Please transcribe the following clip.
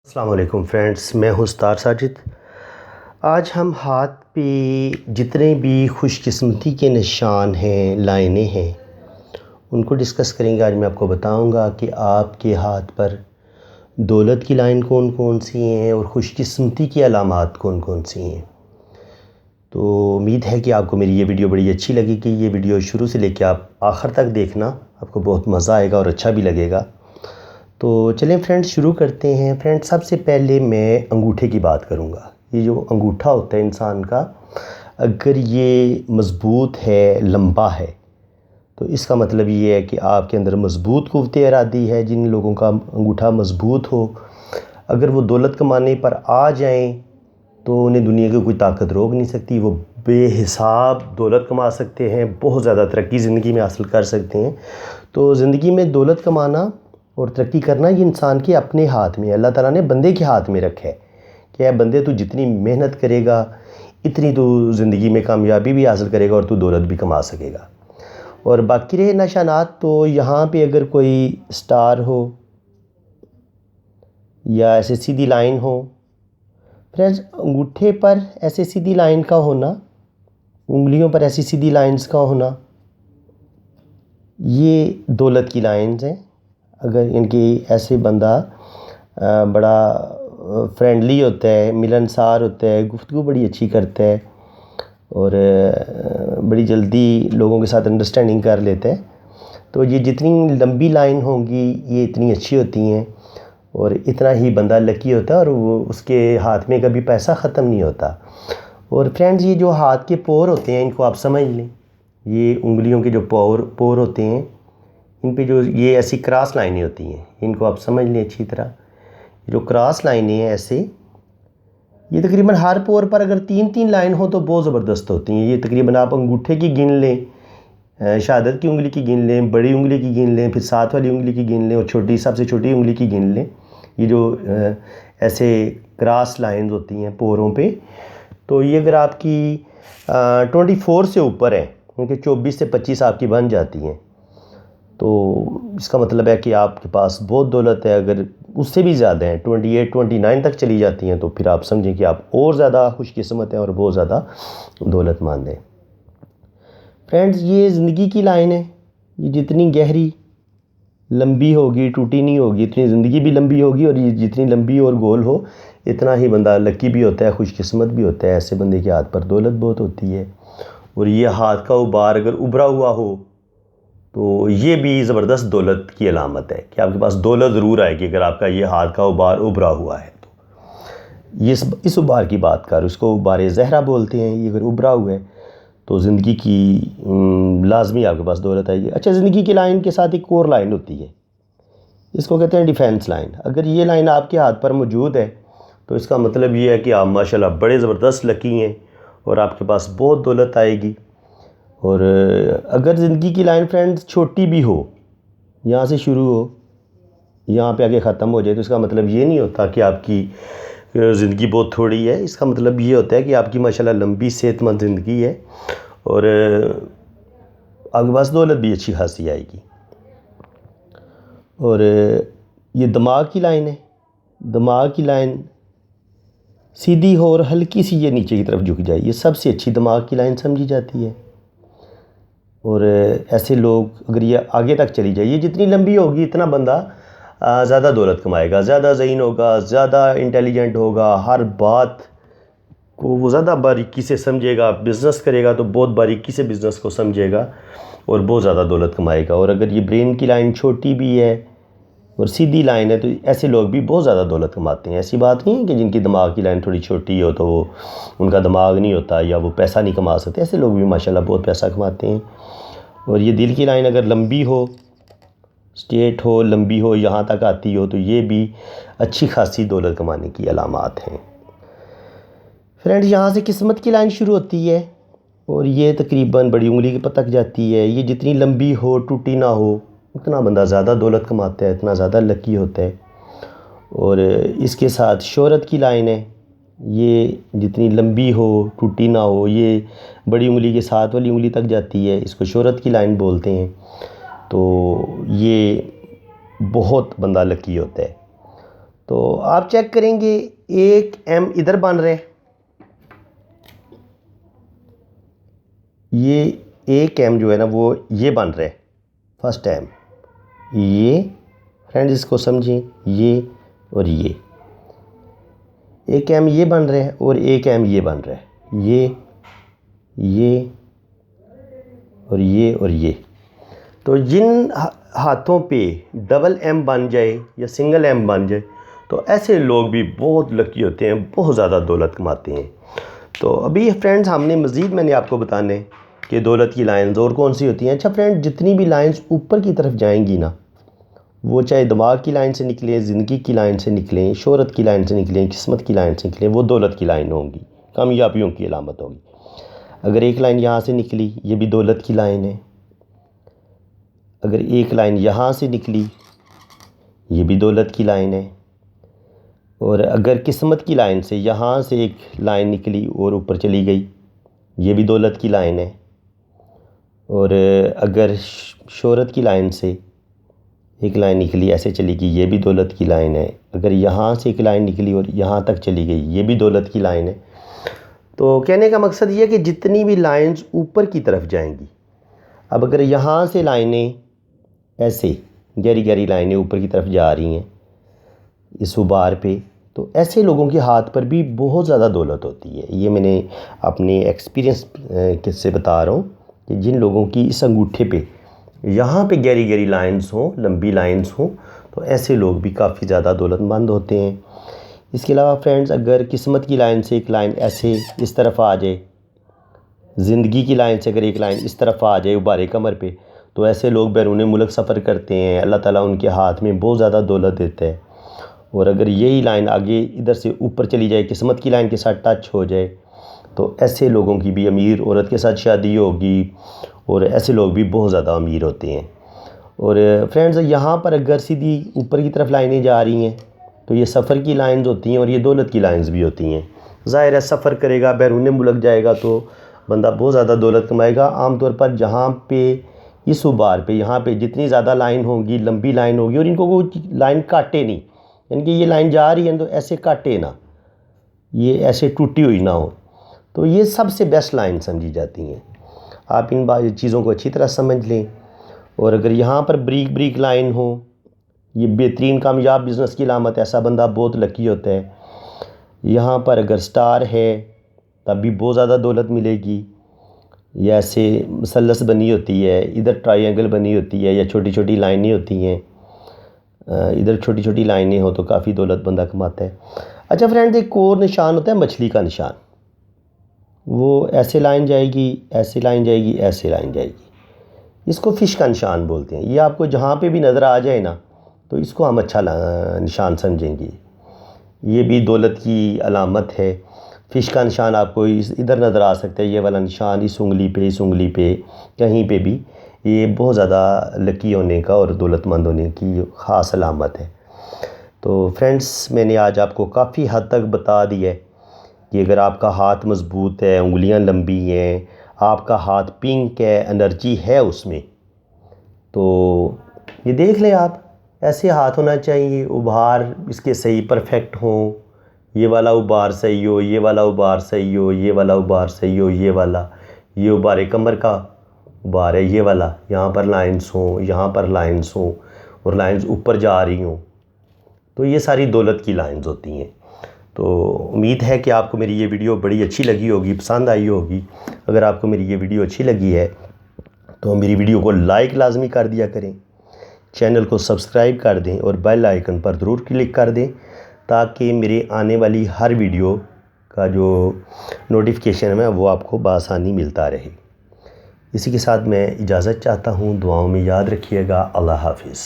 السلام علیکم فرینڈس، میں ہوں ستار ساجد۔ آج ہم ہاتھ پہ جتنے بھی خوش قسمتی کے نشان ہیں، لائنیں ہیں، ان کو ڈسکس کریں گے۔ آج میں آپ کو بتاؤں گا کہ آپ کے ہاتھ پر دولت کی لائن کون کون سی ہیں اور خوش قسمتی کی علامات کون کون سی ہیں۔ تو امید ہے کہ آپ کو میری یہ ویڈیو بڑی اچھی لگے گی۔ یہ ویڈیو شروع سے لے کے آپ آخر تک دیکھنا، آپ کو بہت مزہ آئے گا اور اچھا بھی لگے گا۔ تو چلیں فرینڈز شروع کرتے ہیں۔ فرینڈز سب سے پہلے میں انگوٹھے کی بات کروں گا۔ یہ جو انگوٹھا ہوتا ہے انسان کا، اگر یہ مضبوط ہے، لمبا ہے، تو اس کا مطلب یہ ہے کہ آپ کے اندر مضبوط قوت ارادی ہے۔ جن لوگوں کا انگوٹھا مضبوط ہو، اگر وہ دولت کمانے پر آ جائیں تو انہیں دنیا کی کوئی طاقت روک نہیں سکتی۔ وہ بے حساب دولت کما سکتے ہیں، بہت زیادہ ترقی زندگی میں حاصل کر سکتے ہیں۔ تو زندگی میں دولت کمانا اور ترقی کرنا یہ انسان کے اپنے ہاتھ میں ہے۔ اللہ تعالیٰ نے بندے کے ہاتھ میں رکھا ہے کہ اے بندے، تو جتنی محنت کرے گا اتنی تو زندگی میں کامیابی بھی حاصل کرے گا اور تو دولت بھی کما سکے گا۔ اور باقی رہے نشانات، تو یہاں پہ اگر کوئی سٹار ہو یا ایسے سیدھی لائن ہو، فرینڈز انگوٹھے پر ایسے سیدھی لائن کا ہونا، انگلیوں پر ایسی سیدھی لائنز کا ہونا، یہ دولت کی لائنز ہیں۔ اگر ان کی ایسے بندہ بڑا فرینڈلی ہوتا ہے، ملنسار ہوتا ہے، گفتگو بڑی اچھی کرتا ہے اور بڑی جلدی لوگوں کے ساتھ انڈرسٹینڈنگ کر لیتا ہے، تو یہ جتنی لمبی لائن ہوں گی یہ اتنی اچھی ہوتی ہیں اور اتنا ہی بندہ لکی ہوتا ہے اور وہ اس کے ہاتھ میں کبھی پیسہ ختم نہیں ہوتا۔ اور فرینڈز یہ جو ہاتھ کے پور ہوتے ہیں، ان کو آپ سمجھ لیں، یہ انگلیوں کے جو پور ہوتے ہیں، ان پہ جو یہ ایسی کراس لائنیں ہوتی ہیں، ان کو آپ سمجھ لیں اچھی طرح۔ جو کراس لائنیں ہیں ایسے، یہ تقریباً ہر پور پر اگر تین تین لائن ہو تو بہت زبردست ہوتی ہیں۔ یہ تقریباً آپ انگوٹھے کی گن لیں، شہادت کی انگلی کی گن لیں، بڑی انگلی کی گن لیں، پھر ساتھ والی انگلی کی گن لیں اور چھوٹی، سب سے چھوٹی انگلی کی گن لیں۔ یہ جو ایسے کراس لائنز ہوتی ہیں پوروں پہ، تو یہ اگر آپ کی 24 سے اوپر ہے، کیونکہ 24 سے 25 آپ کی بن جاتی ہیں، تو اس کا مطلب ہے کہ آپ کے پاس بہت دولت ہے۔ اگر اس سے بھی زیادہ ہیں، 28 29 تک چلی جاتی ہیں، تو پھر آپ سمجھیں کہ آپ اور زیادہ خوش قسمت ہیں اور بہت زیادہ دولت مند ہیں۔ فرینڈز یہ زندگی کی لائن ہے، یہ جتنی گہری لمبی ہوگی، ٹوٹی نہیں ہوگی، اتنی زندگی بھی لمبی ہوگی، اور یہ جتنی لمبی اور گول ہو اتنا ہی بندہ لکی بھی ہوتا ہے، خوش قسمت بھی ہوتا ہے۔ ایسے بندے کے ہاتھ پر دولت بہت ہوتی ہے۔ اور یہ ہاتھ کا ابار اگر ابھرا ہوا ہو تو یہ بھی زبردست دولت کی علامت ہے کہ آپ کے پاس دولت ضرور آئے گی اگر آپ کا یہ ہاتھ کا ابار ابھرا ہوا ہے تو۔ یہ اس ابار کی بات کر، اس کو ابار زہرہ بولتے ہیں۔ یہ اگر ابھرا ہوا ہے تو زندگی کی لازمی آپ کے پاس دولت آئے گی۔ اچھا، زندگی کی لائن کے ساتھ ایک اور لائن ہوتی ہے، اس کو کہتے ہیں ڈیفینس لائن۔ اگر یہ لائن آپ کے ہاتھ پر موجود ہے تو اس کا مطلب یہ ہے کہ آپ ماشاءاللہ بڑے زبردست لکی ہیں اور آپ کے پاس بہت دولت آئے گی۔ اور اگر زندگی کی لائن فرینڈز چھوٹی بھی ہو، یہاں سے شروع ہو، یہاں پہ آگے ختم ہو جائے، تو اس کا مطلب یہ نہیں ہوتا کہ آپ کی زندگی بہت تھوڑی ہے۔ اس کا مطلب یہ ہوتا ہے کہ آپ کی ماشاءاللہ لمبی صحت مند زندگی ہے اور آپ کے پاس دولت بھی اچھی خاصی آئے گی۔ اور یہ دماغ کی لائن ہے۔ دماغ کی لائن سیدھی ہو اور ہلکی سی یہ نیچے کی طرف جھک جائے، یہ سب سے اچھی دماغ کی لائن سمجھی جاتی ہے۔ اور ایسے لوگ اگر یہ آگے تک چلی جائے، یہ جتنی لمبی ہوگی اتنا بندہ زیادہ دولت کمائے گا، زیادہ ذہین ہوگا، زیادہ انٹیلیجنٹ ہوگا، ہر بات کو وہ زیادہ باریکی سے سمجھے گا۔ بزنس کرے گا تو بہت باریکی سے بزنس کو سمجھے گا اور بہت زیادہ دولت کمائے گا۔ اور اگر یہ برین کی لائن چھوٹی بھی ہے اور سیدھی لائن ہے تو ایسے لوگ بھی بہت زیادہ دولت کماتے ہیں۔ ایسی بات نہیں ہے کہ جن کی دماغ کی لائن تھوڑی چھوٹی ہو تو وہ ان کا دماغ نہیں ہوتا یا وہ پیسہ نہیں کما سکتے، ایسے لوگ بھی ماشاءاللہ بہت پیسہ کماتے ہیں۔ اور یہ دل کی لائن اگر لمبی ہو، اسٹریٹ ہو، لمبی ہو، یہاں تک آتی ہو، تو یہ بھی اچھی خاصی دولت کمانے کی علامات ہیں۔ فرینڈ یہاں سے قسمت کی لائن شروع ہوتی ہے اور یہ تقریباً بڑی انگلی کے تک جاتی ہے۔ یہ جتنی لمبی ہو، ٹوٹی نہ ہو، اتنا بندہ زیادہ دولت کماتا ہے، اتنا زیادہ لکی ہوتا ہے۔ اور اس کے ساتھ شہرت کی لائن ہے، یہ جتنی لمبی ہو، ٹوٹی نہ ہو، یہ بڑی انگلی کے ساتھ والی انگلی تک جاتی ہے، اس کو شہرت کی لائن بولتے ہیں۔ تو یہ بہت بندہ لکی ہوتا ہے۔ تو آپ چیک کریں گے 1 ایم ادھر بن رہے، یہ 1 ایم جو ہے نا وہ یہ بن رہے فرسٹ ایم، یہ فرینڈز اس کو سمجھیں، یہ اور یہ 1 ایم یہ بن رہے ہیں اور 1 ایم یہ بن رہا ہے، یہ اور یہ تو جن ہاتھوں پہ ڈبل ایم بن جائے یا سنگل ایم بن جائے تو ایسے لوگ بھی بہت لکی ہوتے ہیں، بہت زیادہ دولت کماتے ہیں۔ تو ابھی فرینڈز ہم نے مزید میں نے آپ کو بتانے کہ دولت کی لائنز اور کون سی ہوتی ہیں۔ اچھا فرینڈ، جتنی بھی لائنز اوپر کی طرف جائیں گی نا، وہ چاہے دماغ کی لائن سے نکلیں، زندگی کی لائن سے نکلیں، شہرت کی لائن سے نکلیں، قسمت کی لائن سے نکلیں، وہ دولت کی لائن ہوں گی، کامیابیوں کی علامت ہوگی۔ اگر ایک لائن یہاں سے نکلی، یہ بھی دولت کی لائن ہے۔ اگر ایک لائن یہاں سے نکلی، یہ بھی دولت کی لائن ہے۔ اور اگر قسمت کی لائن سے یہاں سے ایک لائن نکلی اور اوپر چلی گئی، یہ بھی دولت کی لائن ہے۔ اور اگر شہرت کی لائن سے ایک لائن نکلی ایسے چلی گئی، یہ بھی دولت کی لائن ہے۔ اگر یہاں سے ایک لائن نکلی اور یہاں تک چلی گئی، یہ بھی دولت کی لائن ہے۔ تو کہنے کا مقصد یہ ہے کہ جتنی بھی لائنز اوپر کی طرف جائیں گی، اب اگر یہاں سے لائنیں ایسے گہری گہری لائنیں اوپر کی طرف جا رہی ہیں اس غبار پہ، تو ایسے لوگوں کے ہاتھ پر بھی بہت زیادہ دولت ہوتی ہے۔ یہ میں نے اپنے ایکسپیرینس سے بتا رہا ہوں کہ جن لوگوں کی اس انگوٹھے پہ یہاں پہ گہری گہری لائنز ہوں، لمبی لائنز ہوں، تو ایسے لوگ بھی کافی زیادہ دولت مند ہوتے ہیں۔ اس کے علاوہ فرینڈز، اگر قسمت کی لائن سے ایک لائن ایسے اس طرف آ جائے، زندگی کی لائن سے اگر ایک لائن اس طرف آ جائے غبار قمر پہ، تو ایسے لوگ بیرون ملک سفر کرتے ہیں، اللہ تعالیٰ ان کے ہاتھ میں بہت زیادہ دولت دیتا ہے۔ اور اگر یہی لائن آگے ادھر سے اوپر چلی جائے، قسمت کی لائن کے ساتھ ٹچ ہو جائے، تو ایسے لوگوں کی بھی امیر عورت کے ساتھ شادی ہوگی، اور ایسے لوگ بھی بہت زیادہ امیر ہوتے ہیں۔ اور فرینڈز، یہاں پر اگر سیدھی اوپر کی طرف لائنیں جا رہی ہیں تو یہ سفر کی لائنز ہوتی ہیں اور یہ دولت کی لائنز بھی ہوتی ہیں۔ ظاہر ہے سفر کرے گا، بیرون ملک جائے گا تو بندہ بہت زیادہ دولت کمائے گا۔ عام طور پر جہاں پہ اس غبار پہ یہاں پہ جتنی زیادہ لائن ہوگی، لمبی لائن ہوگی، اور ان کو وہ لائن کاٹے نہیں، یعنی کہ یہ لائن جا رہی ہے تو ایسے کاٹے نہ، یہ ایسے ٹوٹی ہوئی نہ ہو، تو یہ سب سے بیسٹ لائن سمجھی جاتی ہیں۔ آپ ان چیزوں کو اچھی طرح سمجھ لیں۔ اور اگر یہاں پر بریک بریک لائن ہو، یہ بہترین کامیاب بزنس کی علامت ہے، ایسا بندہ بہت لکی ہوتا ہے۔ یہاں پر اگر سٹار ہے تب بھی بہت زیادہ دولت ملے گی، یا ایسے مثلث بنی ہوتی ہے، ادھر ٹرائی اینگل بنی ہوتی ہے، یا چھوٹی چھوٹی لائنیں ہوتی ہیں، ادھر چھوٹی چھوٹی لائنیں ہوں تو کافی دولت بندہ کماتا ہے۔ اچھا فرینڈ، ایک اور نشان ہوتا ہے مچھلی کا نشان، وہ ایسے لائن جائے گی، ایسے لائن جائے گی، ایسے لائن جائے گی، اس کو فش کا نشان بولتے ہیں۔ یہ آپ کو جہاں پہ بھی نظر آ جائے نا تو اس کو ہم اچھا نشان سمجھیں گے، یہ بھی دولت کی علامت ہے۔ فش کا نشان آپ کو ادھر نظر آ سکتا ہے، یہ والا نشان اس انگلی پہ، اس انگلی پہ، کہیں پہ بھی، یہ بہت زیادہ لکی ہونے کا اور دولت مند ہونے کی خاص علامت ہے۔ تو فرینڈز، میں نے آج آپ کو کافی حد تک بتا دیا ہے کہ اگر آپ کا ہاتھ مضبوط ہے، انگلیاں لمبی ہیں، آپ کا ہاتھ پنک ہے، انرجی ہے اس میں، تو یہ دیکھ لیں آپ، ایسے ہاتھ ہونا چاہیے، ابھار اس کے صحیح پرفیکٹ ہوں، یہ والا ابھار صحیح ہو، یہ والا ابھار صحیح ہو، یہ والا ابھار صحیح ہو، یہ غبار قمر کا ابھار ہے، یہ والا، یہاں پر لائنز ہوں، یہاں پر لائنز ہوں، اور لائنز اوپر جا رہی ہوں، تو یہ ساری دولت کی لائنز ہوتی ہیں۔ تو امید ہے کہ آپ کو میری یہ ویڈیو بڑی اچھی لگی ہوگی، پسند آئی ہوگی۔ اگر آپ کو میری یہ ویڈیو اچھی لگی ہے تو میری ویڈیو کو لائک لازمی کر دیا کریں، چینل کو سبسکرائب کر دیں، اور بیل آئیکن پر ضرور کلک کر دیں تاکہ میرے آنے والی ہر ویڈیو کا جو نوٹیفیکیشن ہے وہ آپ کو بآسانی ملتا رہے۔ اسی کے ساتھ میں اجازت چاہتا ہوں، دعاؤں میں یاد رکھیے گا۔ اللہ حافظ۔